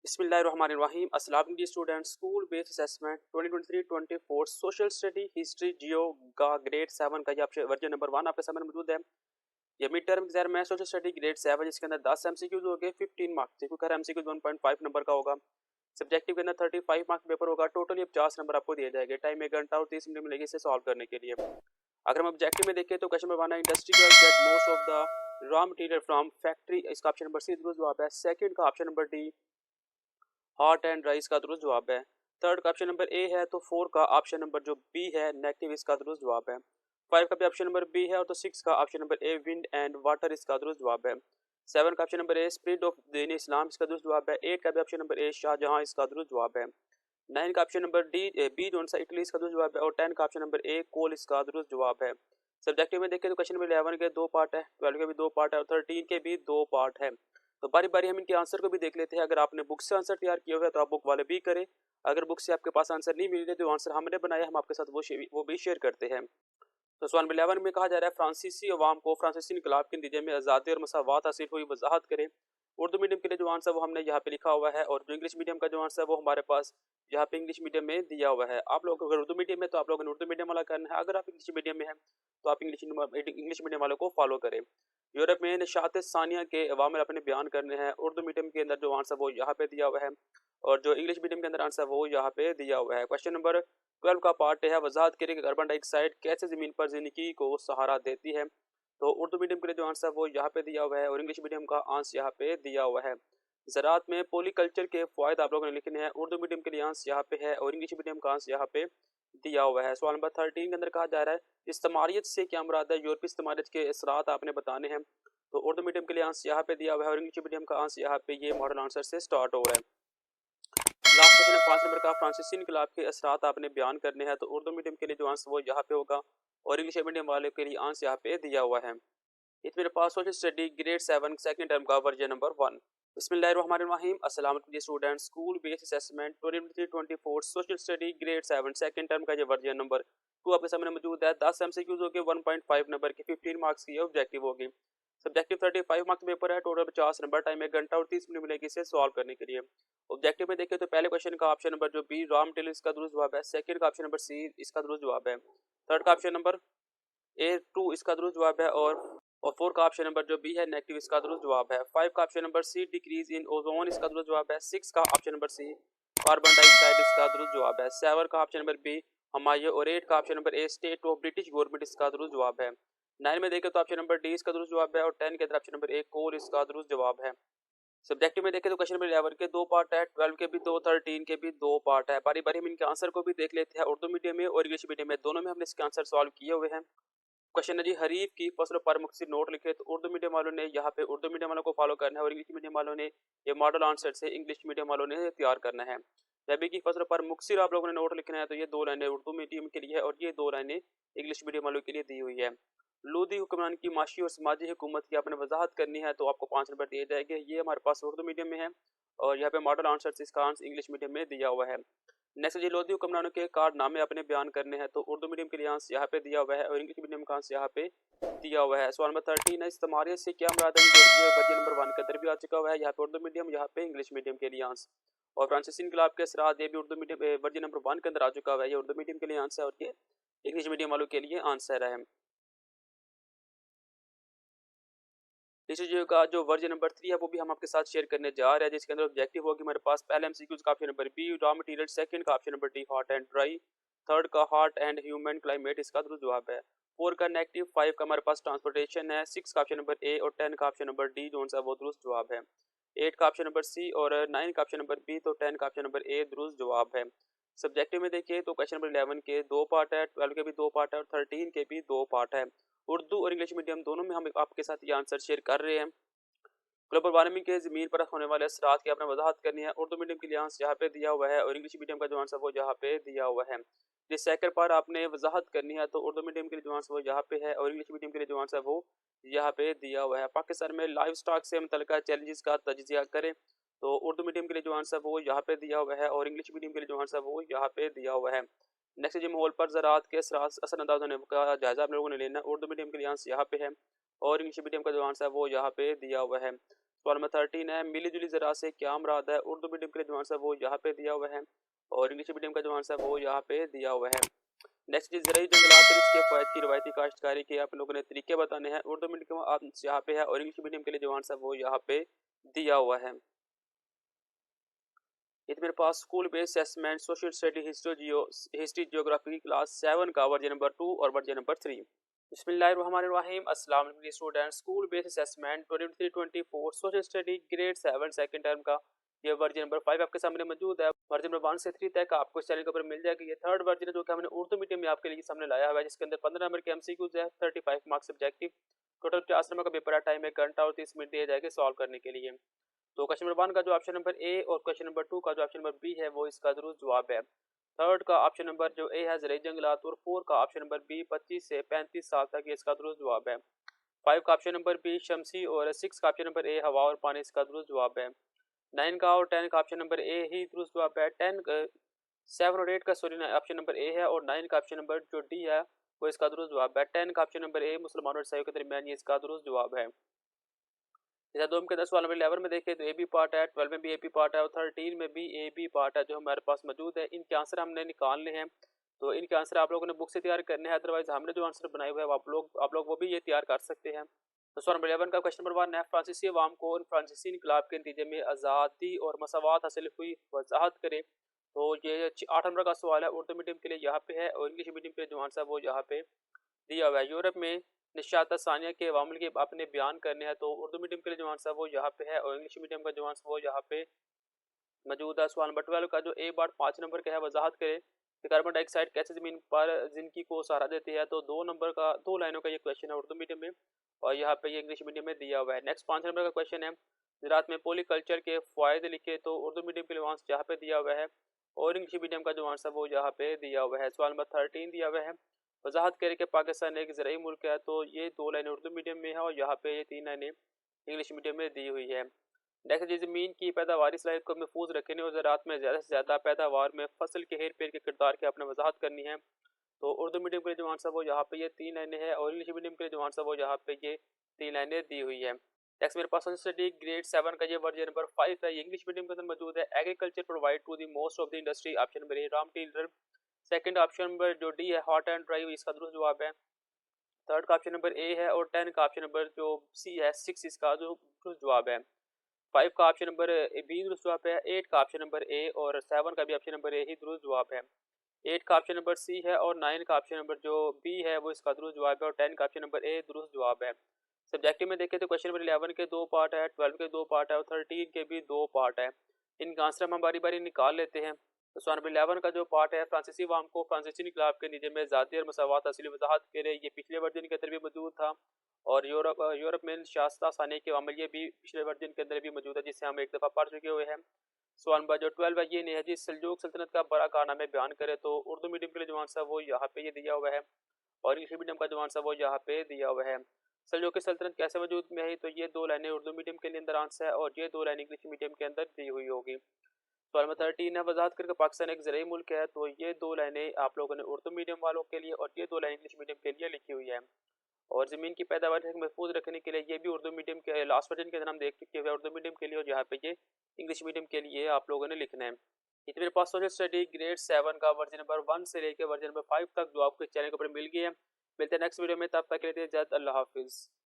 बिस्मिल्लाहिर्रहमानिर्रहीम। अस्सलाम वालेकुम students. School based assessment 2023-24 social study history geo का ग्रेड 7 का ये आपसे वर्जन नंबर 1 आपके सामने मौजूद है। ये मिड टर्म एग्जाम में सोशल स्टडी ग्रेड 7 जिसके अंदर 10 एमसीक्यूज हो गए, 15 मार्क्स के, क्योंकि हर एमसीक्यूज 1.5 नंबर का होगा। सब्जेक्टिव के अंदर 35 मार्क्स पेपर होगा। टोटली 50 नंबर आपको दिए जाएंगे। टाइम 1 घंटा और 30 मिनट मिलेगी इसे सॉल्व करने के लिए। अगर हम ऑब्जेक्टिव में देखें तो क्वेश्चन नंबर 1 है industry get most of the raw material from factory. इसका ऑप्शन नंबर सी दुरुस्त जवाब है। सेकंड का option number D hot and dry इसका दुरुस्त जवाब है। थर्ड का ऑप्शन नंबर ए है, तो फोर का ऑप्शन नंबर जो बी है नेगेटिव इसका दुरुस्त जवाब है। फाइव का भी ऑप्शन नंबर बी है और तो सिक्स का option number a wind and water इसका दुरुस्त जवाब है। सेवन का option number A spirit of दीन इस्लाम इसका दुरुस्त जवाब है। एट का भी ऑप्शन नंबर ए शाहजहां इसका दुरुस्त जवाब है। नाइन का ऑप्शन नंबर डी बी जो सा इटली इसका दुरुस्त जवाब है। और 10 का ऑप्शन नंबर ए कोल इसका दुरुस्त जवाब है। सब्जेक्टिव में देखें तो क्वेश्चन नंबर 11 के दो पार्ट है, 12 के भी दो पार्ट है और 13 के भी दो पार्ट है। तो बारी बारी हम इनके आंसर को भी देख लेते हैं। अगर आपने बुक से आंसर तैयार किया हुआ है तो आप बुक वाले भी करें। अगर बुक से आपके पास आंसर नहीं मिल रहे तो आंसर हमने बनाया, हम आपके साथ वो भी शेयर करते हैं। तो सवाल नंबर 11 में कहा जा रहा है फ्रांसीसी अवाम को फ्रांसीसी इनकलाब के नतीजे में आज़ादी और मसावत हासिल हुई, वजाहत करें। उर्दू मीडियम के लिए जो आंसर वो हमने यहाँ पे लिखा हुआ है, और जो इंग्लिश मीडियम का जो आंसर है वो हमारे पास यहाँ पे इंग्लिश मीडियम में दिया हुआ है। आप लोग अगर उर्दू मीडियम में तो आप लोगों ने उर्दू मीडियम वाला करना है, अगर आप इंग्लिश मीडियम में है तो आप इंग्लिश मीडियम वालों को फॉलो करें। यूरोप में निशात सानिया के अवामिल अपने बयान करने हैं। उर्दू मीडियम के अंदर जो आंसर वो यहाँ पे दिया हुआ है, और जो इंग्लिश मीडियम के अंदर आंसर वो यहाँ पे दिया हुआ है। क्वेश्चन नंबर 12 का पार्ट है वजाहत करें कि कार्बन डाइऑक्साइड कैसे ज़मीन पर जिंदगी को सहारा देती है। तो उर्दू मीडियम के लिए जो आंसर वो यहाँ पे दिया हुआ है और इंग्लिश मीडियम का आंसर यहाँ पे दिया हुआ है। ज़राअत में पॉलीकल्चर के फ़ायदे आप लोगों ने लिखने हैं। उर्दू मीडियम के लिए आंसर यहाँ पे है और इंग्लिश मीडियम का आंसर यहाँ पे दिया हुआ है। सवाल नंबर 13 के अंदर कहा जा रहा है इस्तेमारियत से क्या मुराद है, यूरोपीय इस्तेमारियत के असरात आपने बताने हैं। तो उर्दू मीडियम के लिए आंसर यहाँ पे दिया हुआ है और इंग्लिश मीडियम का आंसर यहाँ पे ये मॉडल आंसर से स्टार्ट हो रहा है। लास्ट क्वेश्चन है 5 नंबर का फ्रांसीसी इनकलाब के असरात आपने बयान करने हैं। तो उर्दू मीडियम के लिए जो आंसर वो यहाँ पे होगा और इंग्लिश मीडियम वाले के लिए आंसर यहाँ पे दिया हुआ है। इस मेरे पास social study grade 7 second term का वर्जन नंबर 1। बिस्मिल्लाहिर्रहमानिर्रहीम। अस्सलाम वालेकुम student. School based assessment 2023-24 social study grade 7 second term का ये वर्जन नंबर 2 आपके सामने मौजूद है। 10 एमसीक्यूज हो गए, 1.5 नंबर के, 15 मार्क्स की ऑब्जेक्टिव होगी। सब्जेक्टिव 35 मार्क्स पेपर है। Total 50 number. टाइम 1 घंटा और 30 मिनट मिलेगी इसे सॉल्व करने के लिए। ऑब्जेक्टिव में देखें तो पहले क्वेश्चन का ऑप्शन नंबर जो बी रॉ मटेरियल इसका दुरुस्त जवाब है। सेकंड का ऑप्शन नंबर सी इसका दुरुस्त जवाब है। थर्ड का ऑप्शन नंबर ए टू इसका दुरुस्त जवाब है। और फोर का ऑप्शन नंबर जो बी है नेगेटिव इसका दुरुस्त जवाब है। फाइव का option number C decrease in ozone इसका दुरुस्त जवाब है। सिक्स का option number C carbon dioxide इसका दुरुस्त जवाब है। सेवन का ऑप्शन नंबर बी हमारे, और एट का option number A state of British government इसका दुरुस्त जवाब है। नाइन में देखें तो ऑप्शन नंबर डी इसका दुरुस्त जवाब है और 10 के अंदर ऑप्शन नंबर ए कोल इसका दुरुस्त जवाब है। सब्जेक्टिव में देखें तो क्वेश्चन नंबर 11 के दो पार्ट है, 12 के भी दो, 13 के भी दो पार्ट है। बारी बारी हम इनके आंसर को भी देख लेते हैं। उर्दू मीडियम में और इंग्लिश मीडियम में दोनों में हमने इसके आंसर सॉल्व किए हुए हैं। क्वेश्चन है जी हरीफ की फसलों पर मुख्तसर नोट लिखे। तो उर्दू मीडियम वालों ने यहाँ पे उर्दू मीडियम वालों को फॉलो करना है और इंग्लिश मीडियम वालों ने ये मॉडल आंसर से इंग्लिश मीडियम वालों ने तैयार करना है। रबी की फसलों पर मुख्तसर आप लोगों ने नोट लिखना है। तो ये दो लाइनें उर्दू मीडियम के लिए है और ये दो लाइनें इंग्लिश मीडियम वालों के लिए दी हुई है। लोधी हुक्मरान की माशी और समाजी हुकूमत की आपने वजाहत करनी है, तो आपको 5 नंबर दिए जाएंगे। ये हमारे पास उर्दू मीडियम में है और यहाँ पे मॉडल आंसर इसका आंसर इंग्लिश मीडियम में दिया हुआ है। नेक्स्ट जी लोधी हुक्मरानों के कारनामे अपने बयान करने हैं। तो उर्दू मीडियम के लिए आंसर यहाँ पे दिया हुआ है और इंग्लिश मीडियम का आंसर यहाँ पे दिया हुआ है। सवाल नंबर 13 है इस्तेमारियत से क्या मुराद है। ये वर्जन नंबर 1 के अंदर भी आ चुका हुआ है। यहाँ पे उर्दू मीडियम, यहाँ पे इंग्लिश मीडियम के लिए आंसर। और फ्रांसीसी इनकलाब के असरात ये भी उर्दू मीडियम वर्जन नंबर 1 के अंदर आ चुका हुआ है। ये उर्दू मीडियम के लिए आंसर है और ये इंग्लिश मीडियम वालों के लिए आंसर है। का जो वर्जन नंबर 3 है वो भी हम आपके साथ शेयर करने जा रहे हैं, जिसके अंदर ऑब्जेक्टिव होगी हमारे पास पहले एमसीक्यूज का option number B raw material, second का option number D hot and dry, third का हॉट एंड ह्यूमन क्लाइमेट इसका दुरुस्त जवाब है। 4 का नेगेटिव, 5 का हमारे पास ट्रांसपोर्टेशन है, 6 का ऑप्शन नंबर ए और 10 का ऑप्शन नंबर डी जो सा वो दुरुस्त जवाब है। 8 का ऑप्शन नंबर सी और 9 का ऑप्शन नंबर बी, तो 10 का ऑप्शन नंबर ए दुरुस्त जवाब है। सब्जेक्टिव में देखिए तो क्वेश्चन नंबर 11 के दो पार्ट है, 12 के भी दो पार्ट है और 13 के भी दो पार्ट है। उर्दू और इंग्लिश मीडियम दोनों में हम आपके साथ ये आंसर शेयर कर रहे हैं। ग्लोबल वार्मिंग के ज़मीन पर होने वाले असरात की आपने वजाहत करनी है। उर्दू मीडियम के लिए आंसर यहाँ पे दिया हुआ है और इंग्लिश मीडियम का जो आंसर वो यहाँ पे दिया हुआ है। जिस सेकंड पर आपने वजाहत करनी है तो उर्दू मीडियम के लिए जो आंसर वो यहाँ पे है और इंग्लिश मीडियम के लिए जो आंसर वो यहाँ पे दिया हुआ है। पाकिस्तान में लाइव स्टॉक से मुतल्लिका चैलेंजेस का तजिया करें। तो उर्दू मीडियम के लिए जो आंसर वो यहाँ पे दिया हुआ है और इंग्लिश मीडियम के लिए जो आंसर वो यहाँ पे दिया हुआ है। नेक्स्ट जी माहौल पर ज़राअत के असरअंदाज होने का जायजा आप लोगों ने लेना है। उर्दू मीडियम के लिए आंसर यहाँ पे है और इंग्लिश मीडियम का जो आंसर है वो यहाँ पे दिया हुआ है। सवाल नंबर 13 है, मिली जुली ज़रा से क्या मुराद है? उर्दू मीडियम के लिए जो आंसर वो यहाँ पे दिया हुआ है और इंग्लिश मीडियम का जो आंसर वो यहाँ पे दिया हुआ है। नेक्स्ट जी, ज़रूरी जंगलात और इसके फ़वाइद की रवायती काश्तकारी के आप लोगों ने तरीके बताने हैं। उर्दू मीडियम का आंसर यहाँ पे है और इंग्लिश मीडियम के लिए जो आंसर वो यहाँ पे दिया हुआ है। ये तो मेरे पास school based assessment social study history geography की क्लास 7 का वर्जन नंबर 2 और वर्जन नंबर 3। बिस्मिल्लाहिर्रहमानिर्रहीम। अस्सलाम वालेकुम student. School based assessment 23-24 social study grade 7 second term का ये वर्जन नंबर 5 आपके सामने मौजूद है। वर्जन नंबर 1 से 3 तक आपको इस चैनल के ऊपर मिल जाएगी। ये थर्ड वर्जन है जो कि हमने उर्दू मीडियम में आपके लिए सामने लाया हुआ है, जिसके अंदर 15 नंबर के एमसीक्यूज है, 35 मार्क्स सब्जेक्टिव, टोटल 50 नंबर का पेपर है। टाइम 1 घंटा और 30 मिनट दिए जाएंगे सॉल्व करने के लिए। तो क्वेश्चन नंबर 1 का जो ऑप्शन नंबर ए और क्वेश्चन नंबर 2 का जो ऑप्शन नंबर बी है वो इसका दुरुस्त जवाब है। थर्ड का ऑप्शन नंबर जो ए है ज़रई जंगलात और 4 का ऑप्शन नंबर बी 25 से 35 साल तक ये इसका दुरुस्त जवाब है। 5 का ऑप्शन नंबर बी शमसी और 6 का ऑप्शन नंबर ए हवा और पानी इसका दुरुस्त जवाब है। 9 का और 10 का ऑप्शन नंबर ए ही दुरुस्त जवाब है। 7 और 8 का सॉरी ऑप्शन नंबर ए है और 9 का ऑप्शन नंबर जो डी है वो इसका दुरुस्त जवाब है। 10 का ऑप्शन नंबर ए मुसलमानों और ईसाइयों के दरमियान ये इसका दुरुस्त जवाब है। जैसे 2 के 10 वाले में 11 में देखें तो ए बी पार्ट है, 12 में भी ए बी पार्ट है और 13 में भी ए बी पार्ट है जो हमारे पास मौजूद है। इनके आंसर हमने निकालने हैं, तो इनके आंसर आप लोगों ने बुक से तैयार करने हैं, अदरवाइज हमने जो आंसर बनाए हुए हैं आप लोग वो भी ये तैयार कर सकते हैं। तो सवाल नंबर 11 का क्वेश्चन नंबर 1 है, फ्रांसीसी अवाम को फ्रांसीसी इनकलाब के नतीजे में आज़ादी और मसावत हासिल हुई, वजाहत करें। तो ये 8 नंबर का सवाल है, उर्दू मीडियम के लिए यहाँ पे है और इंग्लिश मीडियम के लिए जो आंसर वो यहाँ पे दिया हुआ है। यूरोप में निशात सानिया के अवामल के अपने बयान करने हैं, तो उर्दू मीडियम के लिए जो आंसर वो यहाँ पे है और इंग्लिश मीडियम का जो आंसर वो यहाँ पे मौजूद है। सवाल नंबर 12 का जो ए बार 5 नंबर का है, वजाहत करें कि कार्बन डाइऑक्साइड कैसे ज़मीन पर जिंदगी को सहारा देती है। तो 2 नंबर का 2 लाइनों का ये क्वेश्चन है उर्दू मीडियम में और यहाँ पे ये इंग्लिश मीडियम में दिया हुआ है। नेक्स्ट 5 नंबर का क्वेश्चन है, ज़राअत में पॉलीकल्चर के फ़ायदे लिखे। तो उर्दू मीडियम के लिए आंसर यहाँ पे दिया हुआ है और इंग्लिश मीडियम का जो आंसर वो यहाँ पे दिया हुआ है। सवाल नंबर 13 दिया हुआ है, वजाहत करें कि पाकिस्तान एक ज़राई मुल्क है। तो ये 2 लाइनें उर्दू मीडियम में है और यहाँ पे ये 3 लाइनें इंग्लिश मीडियम में दी हुई है। नेक्स्ट जी, ज़मीन की पैदावारी सलाहियत को महफूज रखने और ज़राअत में ज़्यादा से ज़्यादा पैदावार में फसल के हेर फेर के किरदार की आपने वजाहत करनी है। तो उर्दू मीडियम के लिए जो आंसर वो यहाँ पे ये 3 लाइनें है और इंग्लिश मीडियम के लिए जो आंसर वो यहाँ पे ये 3 लाइनें दी हुई है। नेक्स्ट मेरे पास सोशल स्टडी ग्रेड 7 का ये वर्जन नंबर 5 है, ये इंग्लिश मीडियम के अंदर मौजूद है। Agriculture provide to the most of the industry, option number A ram tiller. Second option number जो डी है हॉट एंड ड्राई, इसका दुरुस्त जवाब है। थर्ड का ऑप्शन नंबर ए है और 10 का ऑप्शन नंबर जो सी है 6 इसका जो दुरुस्त जवाब है। 5 का ऑप्शन नंबर बी दुरुस्त जवाब है। 8 का ऑप्शन नंबर ए और 7 का भी ऑप्शन नंबर ए ही दुरुस्त जवाब है। 8 का ऑप्शन नंबर सी है और 9 का ऑप्शन नंबर जो बी है वो इसका दुरुस्त जवाब है और 10 का ऑप्शन नंबर ए दुरुस्त जवाब है। सब्जेक्टिव में देखें तो क्वेश्चन नंबर 11 के 2 पार्ट है, 12 के 2 पार्ट है और 13 के भी 2 पार्ट है। इनका आंसर हम बारी बारी निकाल लेते हैं। तो सवाल नंबर 11 का जो पार्ट है, फ्रांसीसी अवाम को फ्रांसीसी इनकलाब के नतीजे में आज़ादी और मसावत हासिल वजाहत करे, ये पिछले वर्जन के अंदर भी मौजूद था। और यूरोप में शास्ता सानी के अमल ये भी पिछले वर्जन के अंदर भी मौजूद है, जिसे हम एक दफ़ा पढ़ चुके हुए हैं। सवाल नंबर जो 12 है, ये नहीं है जी सल्जूक सल्तनत का बड़ा कारनामे बयान करे। तो उर्दू मीडियम के लिए जो आंसर वो यहाँ पे ये दिया हुआ है और इंग्लिश मीडियम का जो आंसर वो यहाँ पे दिया हुआ है। सल्जूकी सल्तनत कैसे वजूद में आई, तो ये 2 लाइनें उर्दू मीडियम के लिए अंदर आंसर है और ये 2 लाइनें इंग्लिश मीडियम के अंदर दी हुई होगी। सवाल नंबर 13 है, वजाहत करके पाकिस्तान एक ज़राई मुल्क है। तो ये 2 लाइनें आप लोगों ने उर्दू मीडियम वालों के लिए और ये 2 लाइनें इंग्लिश मीडियम के लिए लिखी हुई है। और ज़मीन की पैदावार को महफूज रखने के लिए ये भी उर्दू मीडियम के लास्ट वर्जन के अंदर हम देख चुके हैं उर्दू मीडियम के लिए और यहाँ पे ये इंग्लिश मीडियम के लिए आप लोगों ने लिखना है। ये तो मेरे पास सोशल स्टडी ग्रेड 7 का वर्जन नंबर 1 से लेकर वर्जन नंबर 5 तक जो आपको इस चैनल के ऊपर मिल गया है। मिलते हैं नेक्स्ट वीडियो में, तब तक के लिए इजाज़त, अल्लाह हाफिज़।